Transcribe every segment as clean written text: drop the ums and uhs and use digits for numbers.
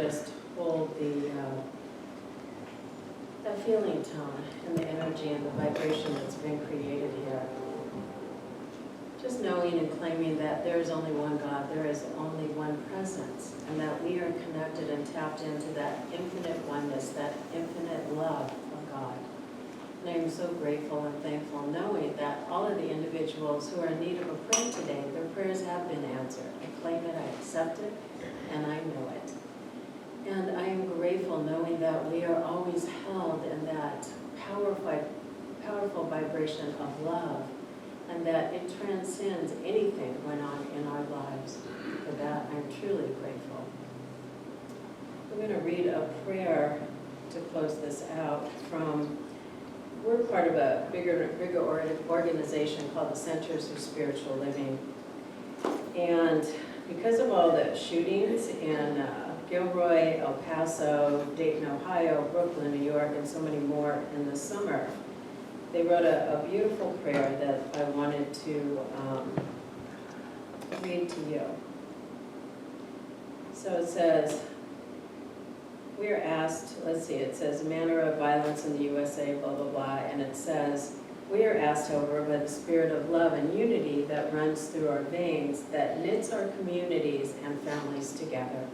just hold that feeling tone and the energy and the vibration that's been created here. Just knowing and claiming that there is only one God, there is only one presence, and that we are connected and tapped into that infinite oneness, that infinite love of God. And I am so grateful and thankful knowing that all of the individuals who are in need of a prayer today, their prayers have been answered. I claim it, I accept it, and I know it. And I am grateful knowing that we are always held in that powerful vibration of love, and that it transcends anything going on in our lives. For that, I'm truly grateful. I'm going to read a prayer to close this out from, we're part of a bigger organization called the Centers for Spiritual Living. And because of all the shootings in Gilroy, El Paso, Dayton, Ohio, Brooklyn, New York, and so many more in the summer, they wrote a beautiful prayer that I wanted to read to you. So it says, we are asked, let's see, it says, manner of violence in the USA, blah, blah, blah, and it says, we are asked, however, by the spirit of love and unity that runs through our veins, that knits our communities and families together.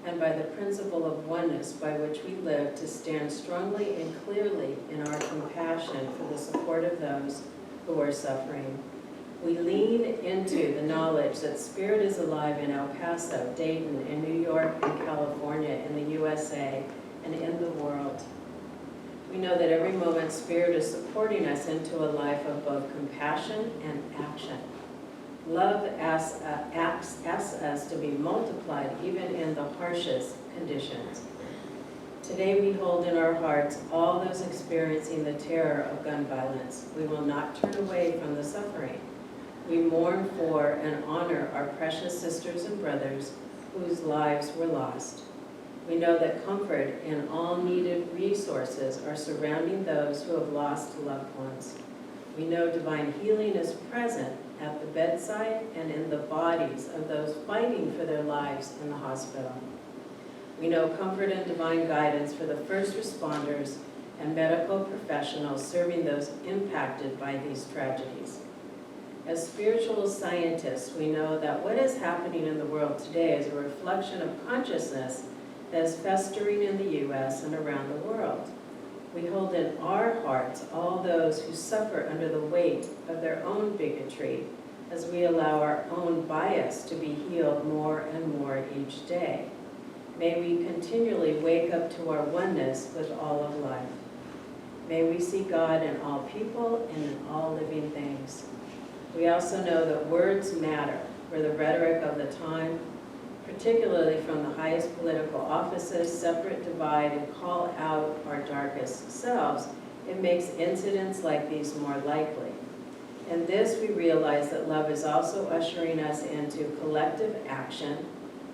And by the principle of oneness by which we live, to stand strongly and clearly in our compassion for the support of those who are suffering. We lean into the knowledge that Spirit is alive in El Paso, Dayton, in New York, and California, in the USA, and in the world. We know that every moment Spirit is supporting us into a life of both compassion and action. Love asks us to be multiplied even in the harshest conditions. Today we hold in our hearts all those experiencing the terror of gun violence. We will not turn away from the suffering. We mourn for and honor our precious sisters and brothers whose lives were lost. We know that comfort and all needed resources are surrounding those who have lost loved ones. We know divine healing is present at the bedside and in the bodies of those fighting for their lives in the hospital. We know comfort and divine guidance for the first responders and medical professionals serving those impacted by these tragedies. As spiritual scientists, we know that what is happening in the world today is a reflection of consciousness that is festering in the U.S. and around the world. We hold in our hearts all those who suffer under the weight of their own bigotry, as we allow our own bias to be healed more and more each day. May we continually wake up to our oneness with all of life. May we see God in all people and in all living things. We also know that words matter, for the rhetoric of the time, particularly from the highest political offices, separate, divide, and call out our darkest selves. It makes incidents like these more likely. In this, we realize that love is also ushering us into collective action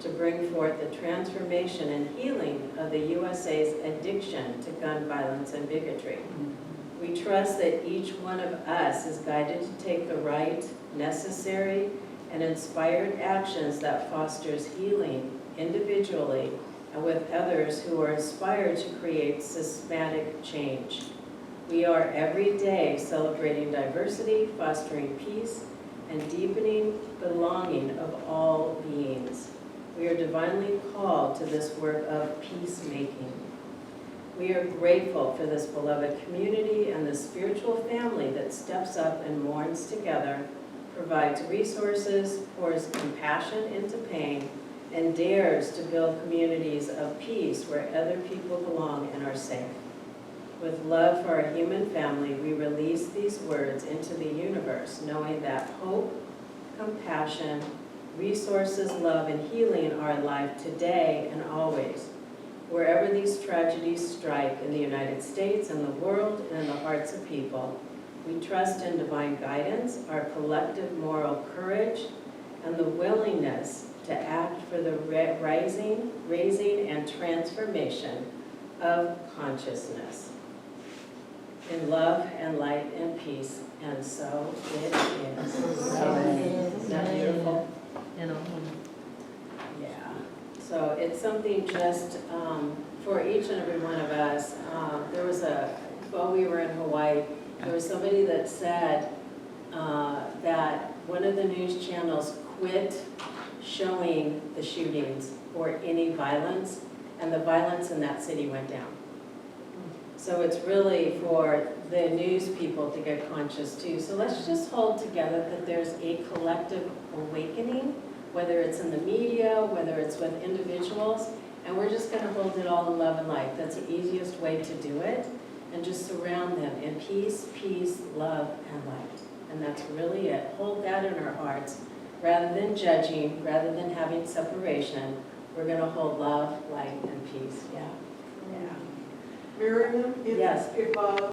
to bring forth the transformation and healing of the USA's addiction to gun violence and bigotry. We trust that each one of us is guided to take the right, necessary, and inspired actions that fosters healing individually and with others who are inspired to create systematic change. We are every day celebrating diversity, fostering peace, and deepening belonging of all beings. We are divinely called to this work of peacemaking. We are grateful for this beloved community and the spiritual family that steps up and mourns together, provides resources, pours compassion into pain, and dares to build communities of peace where other people belong and are safe. With love for our human family, we release these words into the universe, knowing that hope, compassion, resources, love, and healing are alive today and always. Wherever these tragedies strike in the United States and the world and in the hearts of people, we trust in divine guidance, our collective moral courage, and the willingness to act for the raising, and transformation of consciousness. In love and light and peace, and so it is. Isn't that beautiful? it's something just for each and every one of us. There was while we were in Hawaii, there was somebody that said that one of the news channels quit showing the shootings or any violence, and the violence in that city went down. So it's really for the news people to get conscious too. So let's just hold together that there's a collective awakening, whether it's in the media, whether it's with individuals, and we're just going to hold it all in love and light. That's the easiest way to do it, and just surround them in peace, love, and light. And that's really it. Hold that in our hearts. Rather than judging, rather than having separation, we're going to hold love, light, and peace. Yeah. Maryum, Yes. if